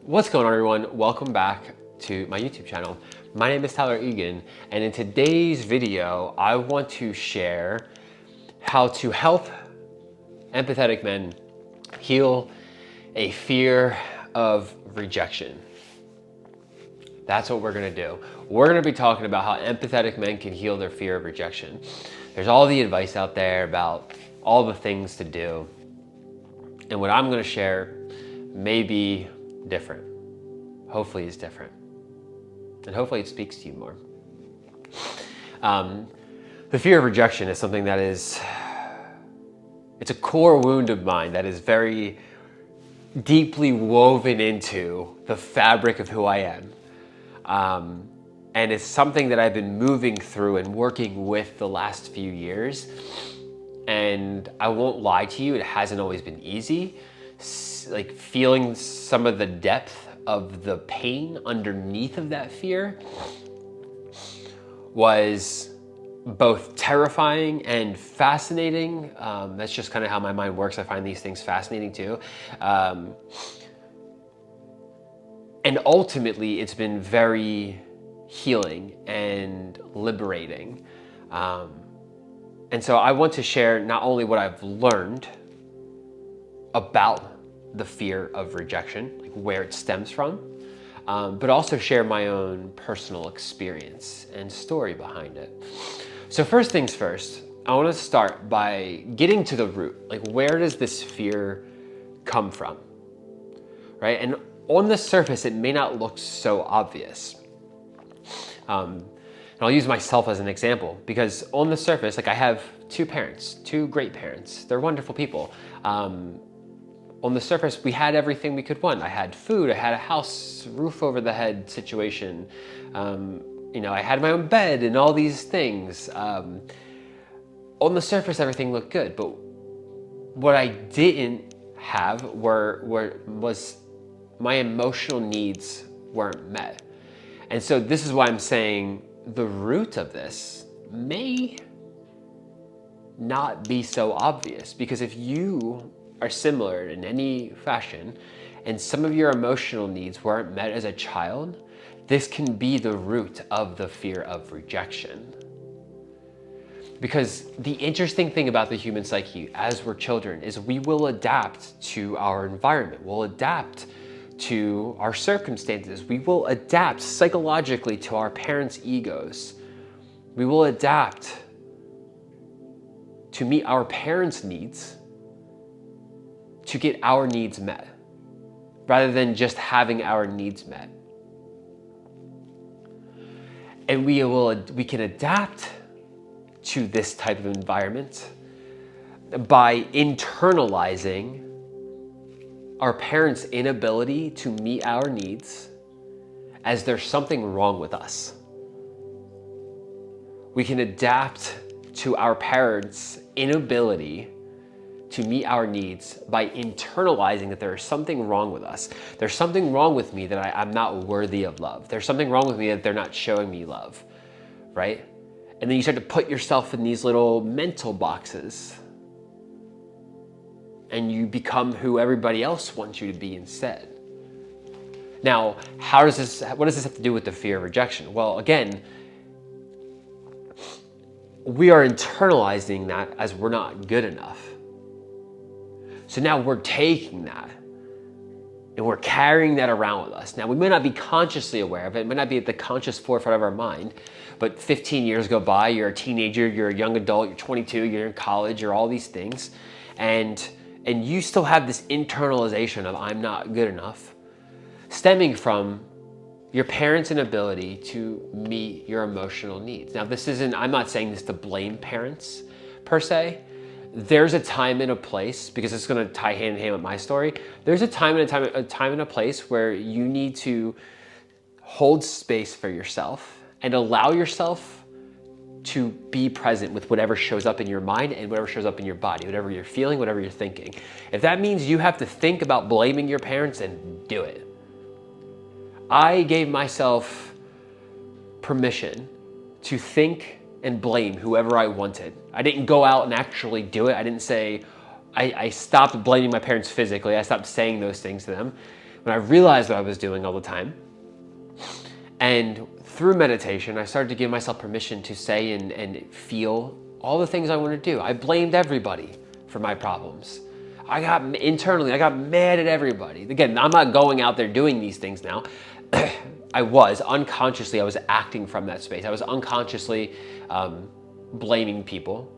What's going on, everyone? Welcome back to my YouTube channel. My name is Tyler Egan, and in today's video, I want to share how to help empathetic men heal a fear of rejection. That's what we're gonna do. We're gonna be talking about how empathetic men can heal their fear of rejection. There's all the advice out there about all the things to do, and what I'm gonna share may be different. Hopefully it's different. And hopefully it speaks to you more. The fear of rejection is something that it's a core wound of mine that is very deeply woven into the fabric of who I am. And it's something that I've been moving through and working with the last few years. And I won't lie to you, it hasn't always been easy. Like feeling some of the depth of the pain underneath of that fear was both terrifying and fascinating. That's just kind of how my mind works. I find these things fascinating too. And ultimately, it's been very healing and liberating. And so I want to share not only what I've learned about the fear of rejection, like where it stems from, but also share my own personal experience and story behind it. So first things first, I want to start by getting to the root. Like, where does this fear come from, right? And on the surface, it may not look so obvious. And I'll use myself as an example because on the surface, like I have two parents, two great parents. They're wonderful people. On the surface, we had everything we could want. I had food, I had a house, roof over the head situation. I had my own bed and all these things. On the surface, everything looked good, but what I didn't have was my emotional needs weren't met. And so this is why I'm saying the root of this may not be so obvious, because if you are similar in any fashion and some of your emotional needs weren't met as a child, this can be the root of the fear of rejection. Because the interesting thing about the human psyche as we're children is we will adapt to our environment. We'll adapt to our circumstances. We will adapt psychologically to our parents' egos. We will adapt to meet our parents' needs to get our needs met, rather than just having our needs met. And we can adapt to this type of environment by internalizing our parents' inability to meet our needs as there's something wrong with us. We can adapt to our parents' inability to meet our needs by internalizing that there is something wrong with us. There's something wrong with me that I'm not worthy of love. There's something wrong with me that they're not showing me love, right? And then you start to put yourself in these little mental boxes and you become who everybody else wants you to be instead. Now, what does this have to do with the fear of rejection? Well, again, we are internalizing that as we're not good enough. So now we're taking that and we're carrying that around with us. Now, we may not be consciously aware of it. It may not be at the conscious forefront of our mind, but 15 years go by, you're a teenager, you're a young adult, you're 22, you're in college, you're all these things. And you still have this internalization of I'm not good enough, stemming from your parents' inability to meet your emotional needs. Now, I'm not saying this to blame parents per se. There's a time and a place, because it's going to tie hand in hand with my story. There's a time and a place where you need to hold space for yourself and allow yourself to be present with whatever shows up in your mind and whatever shows up in your body, whatever you're feeling, whatever you're thinking. If that means you have to think about blaming your parents, then do it. I gave myself permission to think and blame whoever I wanted. I didn't go out and actually do it. I didn't say, I stopped blaming my parents physically. I stopped saying those things to them. when I realized what I was doing all the time. And through meditation, I started to give myself permission to say and feel all the things I want to do. I blamed everybody for my problems. I got mad at everybody. Again, I'm not going out there doing these things now. I was acting from that space. I was unconsciously blaming people.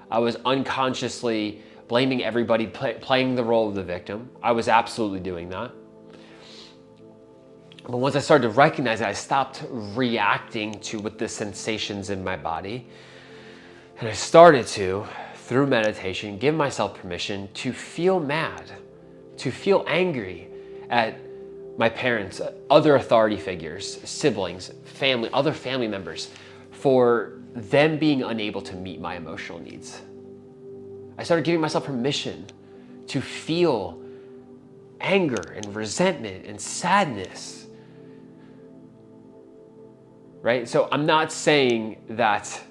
I was unconsciously blaming everybody, playing the role of the victim. I was absolutely doing that. But once I started to recognize it, I stopped reacting to with the sensations in my body. And I started to, through meditation, give myself permission to feel mad, to feel angry at my parents, other authority figures, siblings, family, other family members, for them being unable to meet my emotional needs. I started giving myself permission to feel anger and resentment and sadness. Right? So I'm not saying that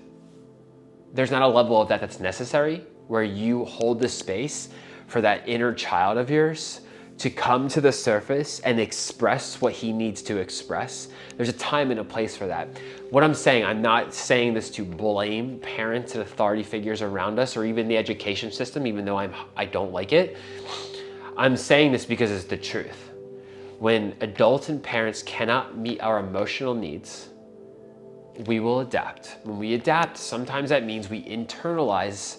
there's not a level of that that's necessary, where you hold the space for that inner child of yours to come to the surface and express what he needs to express. There's a time and a place for that. What I'm saying, I'm not saying this to blame parents and authority figures around us, or even the education system, even though I don't like it. I'm saying this because it's the truth. When adults and parents cannot meet our emotional needs, we will adapt. When we adapt, sometimes that means we internalize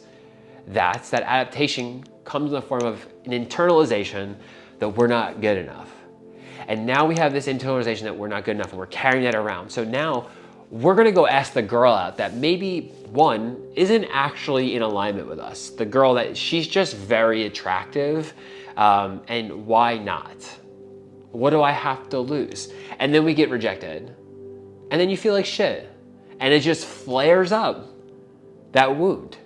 that. That adaptation comes in the form of an internalization that we're not good enough. And now we have this internalization that we're not good enough, and we're carrying that around. So now we're gonna go ask the girl out that maybe one isn't actually in alignment with us. The girl that she's just very attractive, and why not? What do I have to lose? And then we get rejected. And then you feel like shit. And it just flares up, that wound.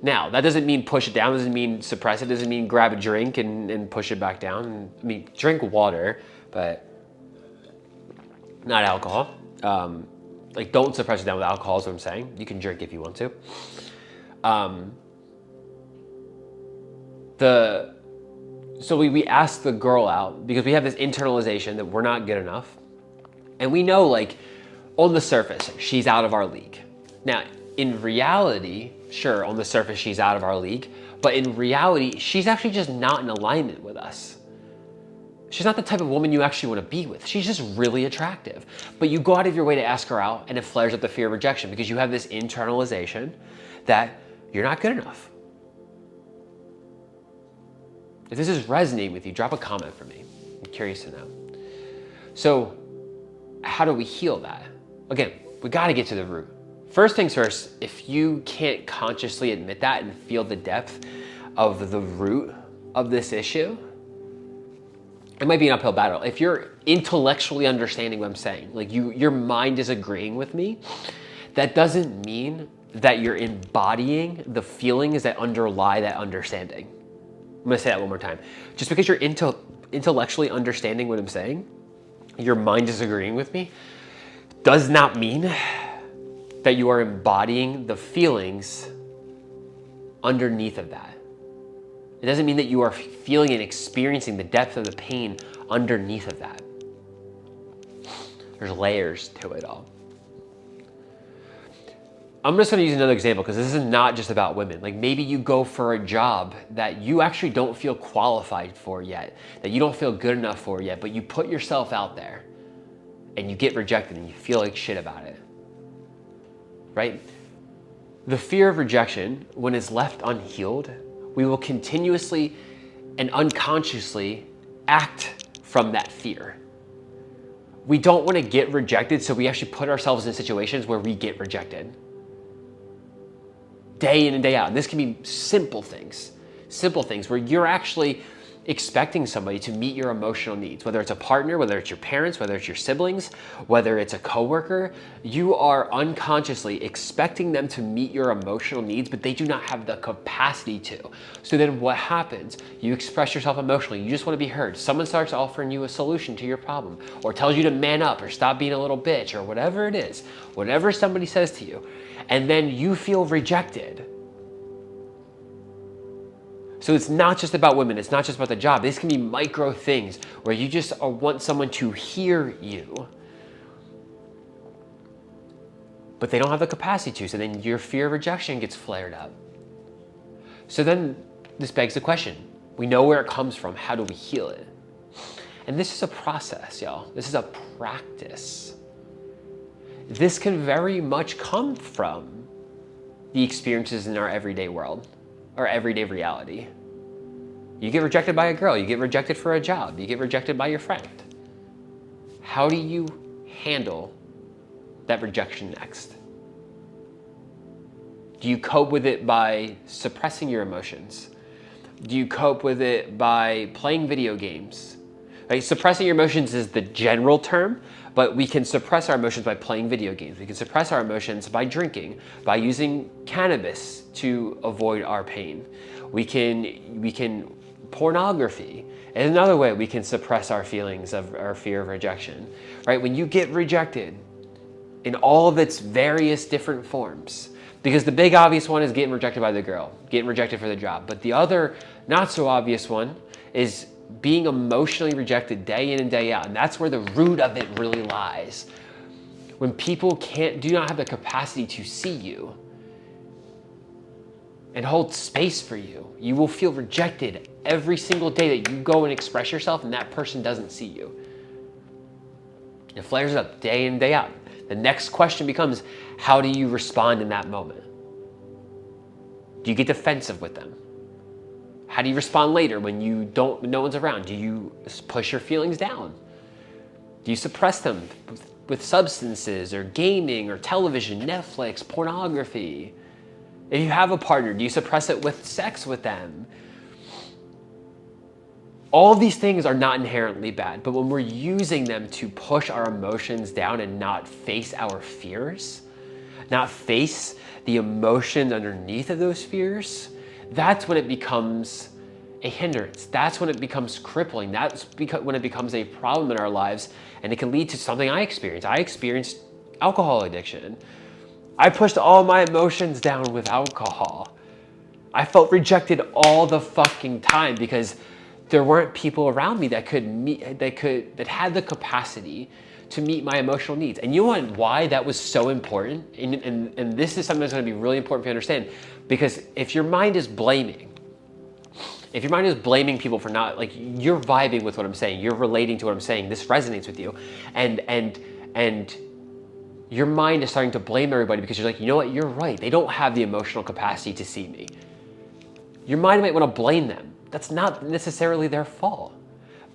Now, that doesn't mean push it down, doesn't mean suppress it, doesn't mean grab a drink and push it back down. I mean, drink water, but not alcohol. Like, don't suppress it down with alcohol is what I'm saying. You can drink if you want to. So we ask the girl out because we have this internalization that we're not good enough. And we know, like, on the surface, she's out of our league. Now, in reality, sure, on the surface, she's out of our league, but in reality, she's actually just not in alignment with us. She's not the type of woman you actually want to be with. She's just really attractive. But you go out of your way to ask her out, and it flares up the fear of rejection because you have this internalization that you're not good enough. If this is resonating with you, drop a comment for me. I'm curious to know. So, how do we heal that? Again, we got to get to the root. First things first, if you can't consciously admit that and feel the depth of the root of this issue, it might be an uphill battle. If you're intellectually understanding what I'm saying, like your mind is agreeing with me, that doesn't mean that you're embodying the feelings that underlie that understanding. I'm gonna say that one more time. Just because you're intellectually understanding what I'm saying, your mind is agreeing with me, does not mean that you are embodying the feelings underneath of that. It doesn't mean that you are feeling and experiencing the depth of the pain underneath of that. There's layers to it all. I'm just gonna use another example because this is not just about women. Like, maybe you go for a job that you actually don't feel qualified for yet, that you don't feel good enough for yet, but you put yourself out there and you get rejected and you feel like shit about it, right? The fear of rejection, when it's left unhealed, we will continuously and unconsciously act from that fear. We don't want to get rejected, so we actually put ourselves in situations where we get rejected. Day in and day out. And this can be simple things where you're actually expecting somebody to meet your emotional needs, whether it's a partner, whether it's your parents, whether it's your siblings, whether it's a coworker. You are unconsciously expecting them to meet your emotional needs, but they do not have the capacity to. So then what happens? You express yourself emotionally. You just want to be heard. Someone starts offering you a solution to your problem, or tells you to man up, or stop being a little bitch, or whatever it is, whatever somebody says to you, and then you feel rejected. So it's not just about women. It's not just about the job. This can be micro things where you just want someone to hear you, but they don't have the capacity to. So then your fear of rejection gets flared up. So then this begs the question. We know where it comes from. How do we heal it? And this is a process, y'all. This is a practice. This can very much come from the experiences in our everyday world, our everyday reality. You get rejected by a girl, you get rejected for a job, you get rejected by your friend. How do you handle that rejection next? Do you cope with it by suppressing your emotions? Do you cope with it by playing video games? Right? Suppressing your emotions is the general term, but we can suppress our emotions by playing video games. We can suppress our emotions by drinking, by using cannabis to avoid our pain. We can pornography is another way we can suppress our feelings of our fear of rejection. Right? When you get rejected in all of its various different forms, because the big obvious one is getting rejected by the girl, getting rejected for the job. But the other not so obvious one is being emotionally rejected day in and day out. And that's where the root of it really lies. When people do not have the capacity to see you and hold space for you, you will feel rejected every single day that you go and express yourself and that person doesn't see you. It flares up day in and day out. The next question becomes, how do you respond in that moment? Do you get defensive with them? How do you respond later when no one's around? Do you push your feelings down? Do you suppress them with substances or gaming or television, Netflix, pornography? If you have a partner, do you suppress it with sex with them? All of these things are not inherently bad, but when we're using them to push our emotions down and not face our fears, not face the emotion underneath of those fears, that's when it becomes a hindrance. That's when it becomes crippling. That's when it becomes a problem in our lives, and it can lead to something I experienced. I experienced alcohol addiction. I pushed all my emotions down with alcohol. I felt rejected all the fucking time because there weren't people around me that had the capacity to meet my emotional needs. And you know why that was so important? And this is something that's going to be really important for you to understand. Because if your mind is blaming people for not, like, you're vibing with what I'm saying, you're relating to what I'm saying, this resonates with you, and your mind is starting to blame everybody because you're like, you know what, you're right, they don't have the emotional capacity to see me. Your mind might want to blame them. That's not necessarily their fault.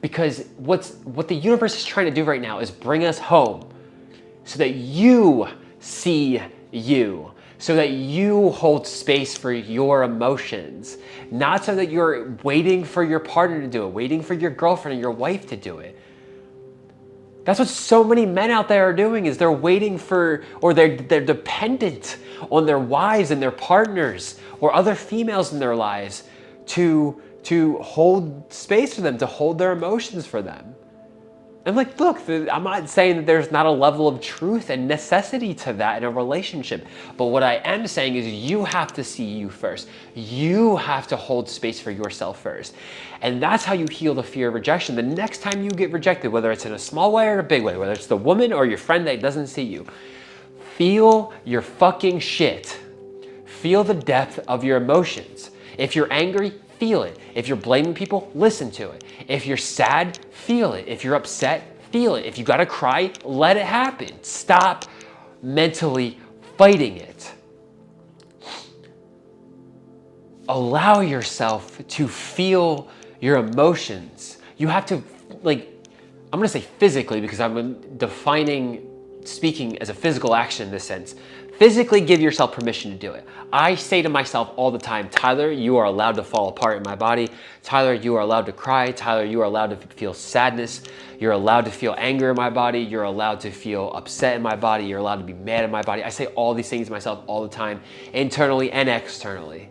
Because what the universe is trying to do right now is bring us home so that you see you, so that you hold space for your emotions, not so that you're waiting for your partner to do it, waiting for your girlfriend or your wife to do it. That's what so many men out there are doing, is they're waiting for, or they're dependent on their wives and their partners or other females in their lives to hold space for them, to hold their emotions for them. And like, look, I'm not saying that there's not a level of truth and necessity to that in a relationship. But what I am saying is you have to see you first. You have to hold space for yourself first. And that's how you heal the fear of rejection. The next time you get rejected, whether it's in a small way or a big way, whether it's the woman or your friend that doesn't see you, feel your fucking shit. Feel the depth of your emotions. If you're angry, feel it. If you're blaming people, listen to it. If you're sad, feel it. If you're upset, feel it. If you gotta cry, let it happen. Stop mentally fighting it. Allow yourself to feel your emotions. You have to, like, I'm gonna say physically because I'm defining speaking as a physical action in this sense. Physically give yourself permission to do it. I say to myself all the time, Tyler, you are allowed to fall apart in my body. Tyler, you are allowed to cry. Tyler, you are allowed to feel sadness. You're allowed to feel anger in my body. You're allowed to feel upset in my body. You're allowed to be mad in my body. I say all these things to myself all the time, internally and externally.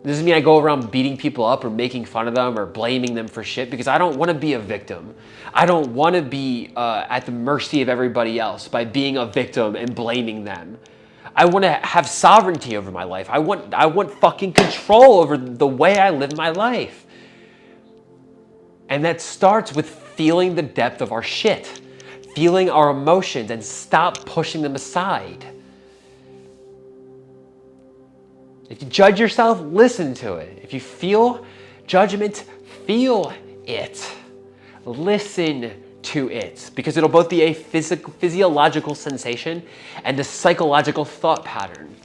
It doesn't mean I go around beating people up or making fun of them or blaming them for shit, because I don't want to be a victim. I don't want to be at the mercy of everybody else by being a victim and blaming them. I want to have sovereignty over my life. I want fucking control over the way I live my life. And that starts with feeling the depth of our shit, feeling our emotions, and stop pushing them aside. If you judge yourself, listen to it. If you feel judgment, feel it. Listen to it, because it'll both be a physiological sensation and a psychological thought pattern.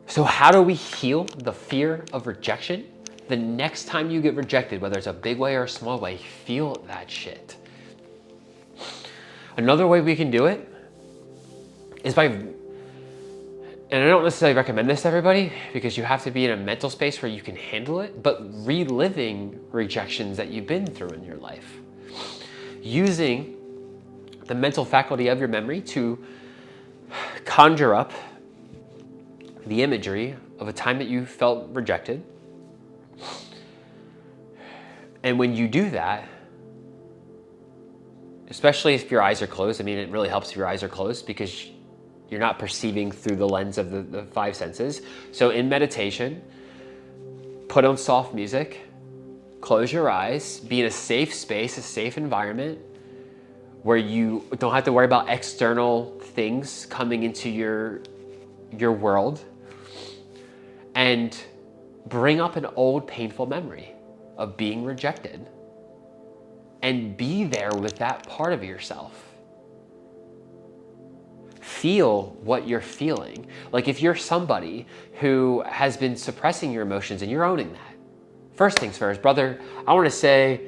So how do we heal the fear of rejection? The next time you get rejected, whether it's a big way or a small way, feel that shit. Another way we can do it is by, and I don't necessarily recommend this to everybody because you have to be in a mental space where you can handle it, but reliving rejections that you've been through in your life. Using the mental faculty of your memory to conjure up the imagery of a time that you felt rejected. And when you do that, especially if your eyes are closed, I mean, it really helps if your eyes are closed because you're not perceiving through the lens of the five senses. So in meditation, put on soft music, close your eyes, be in a safe space, a safe environment where you don't have to worry about external things coming into your world, and bring up an old painful memory of being rejected and be there with that part of yourself. Feel what you're feeling. Like if you're somebody who has been suppressing your emotions and you're owning that, first things first, brother, I want to say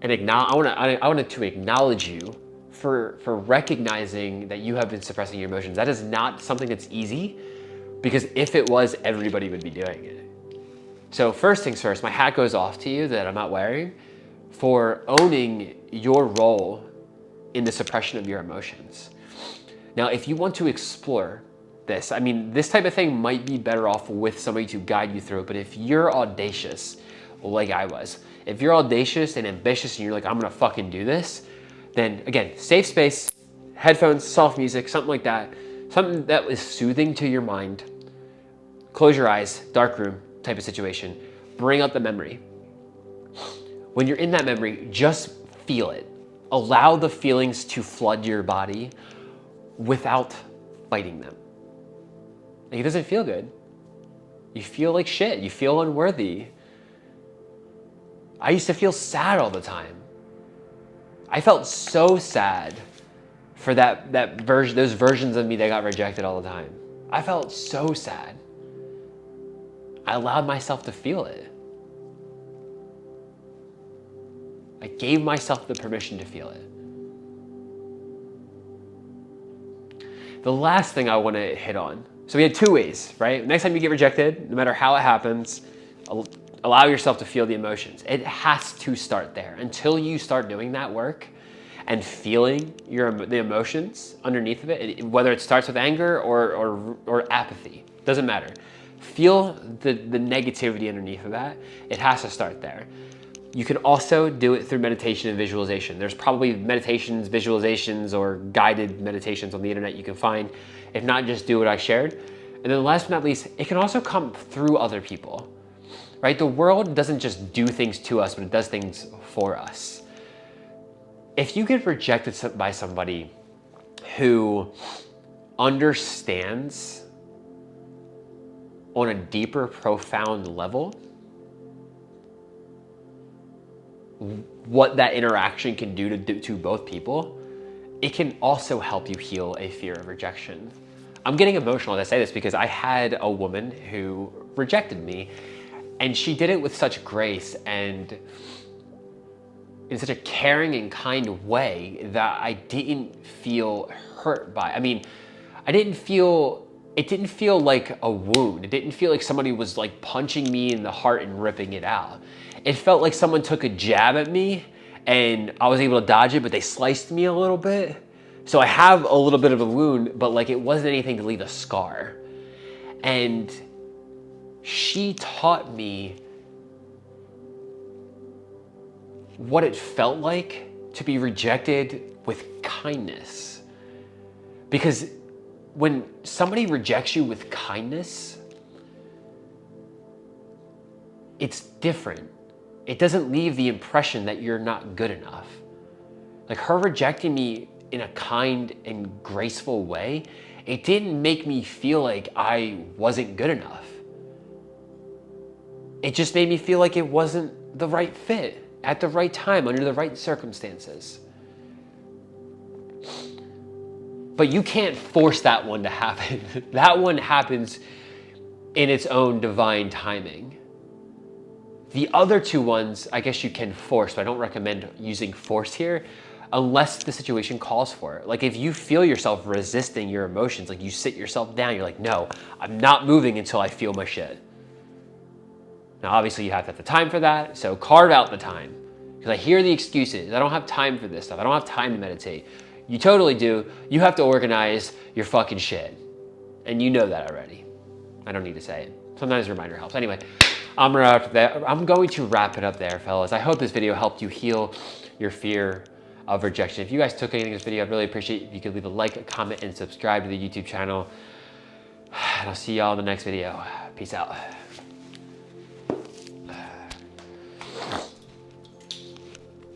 and I wanted to acknowledge you for recognizing that you have been suppressing your emotions. That is not something that's easy, because if it was, everybody would be doing it. So first things first, my hat goes off to you that I'm not wearing for owning your role in the suppression of your emotions. Now, if you want to explore this, I mean, this type of thing might be better off with somebody to guide you through it, but if you're audacious, like I was, if you're audacious and ambitious and you're like, I'm gonna fucking do this, then again, safe space, headphones, soft music, something like that, something that is soothing to your mind. Close your eyes, dark room type of situation. Bring up the memory. When you're in that memory, just feel it. Allow the feelings to flood your body without fighting them. Like, it doesn't feel good. You feel like shit. You feel unworthy. I used to feel sad all the time. I felt so sad for those versions of me that got rejected all the time. I felt so sad. I allowed myself to feel it. I gave myself the permission to feel it. The last thing I want to hit on. So we had two ways, right? Next time you get rejected, no matter how it happens, allow yourself to feel the emotions. It has to start there. Until you start doing that work and feeling the emotions underneath of it, whether it starts with anger or apathy, doesn't matter. Feel the negativity underneath of that. It has to start there. You can also do it through meditation and visualization. There's probably meditations, visualizations, or guided meditations on the internet you can find. If not, just do what I shared. And then last but not least, it can also come through other people, right? The world doesn't just do things to us, but it does things for us. If you get rejected by somebody who understands on a deeper, profound level what that interaction can do to both people, it can also help you heal a fear of rejection. I'm getting emotional as I say this because I had a woman who rejected me, and she did it with such grace and in such a caring and kind way that I didn't feel hurt by. I mean, it didn't feel like a wound. It didn't feel like somebody was like punching me in the heart and ripping it out. It felt like someone took a jab at me and I was able to dodge it, but they sliced me a little bit. So I have a little bit of a wound, but like it wasn't anything to leave a scar. And she taught me what it felt like to be rejected with kindness. Because when somebody rejects you with kindness, it's different. It doesn't leave the impression that you're not good enough. Like her rejecting me in a kind and graceful way, it didn't make me feel like I wasn't good enough. It just made me feel like it wasn't the right fit at the right time, under the right circumstances. But you can't force that one to happen. That one happens in its own divine timing. The other two ones, I guess you can force, but I don't recommend using force here unless the situation calls for it. Like if you feel yourself resisting your emotions, like you sit yourself down, you're like, no, I'm not moving until I feel my shit. Now, obviously you have to have the time for that, so carve out the time. Because I hear the excuses. I don't have time for this stuff. I don't have time to meditate. You totally do. You have to organize your fucking shit. And you know that already. I don't need to say it. Sometimes a reminder helps. Anyway, I'm going to wrap it up there, fellas. I hope this video helped you heal your fear of rejection. If you guys took anything in this video, I'd really appreciate it if you could leave a like, a comment, and subscribe to the YouTube channel. And I'll see y'all in the next video. Peace out.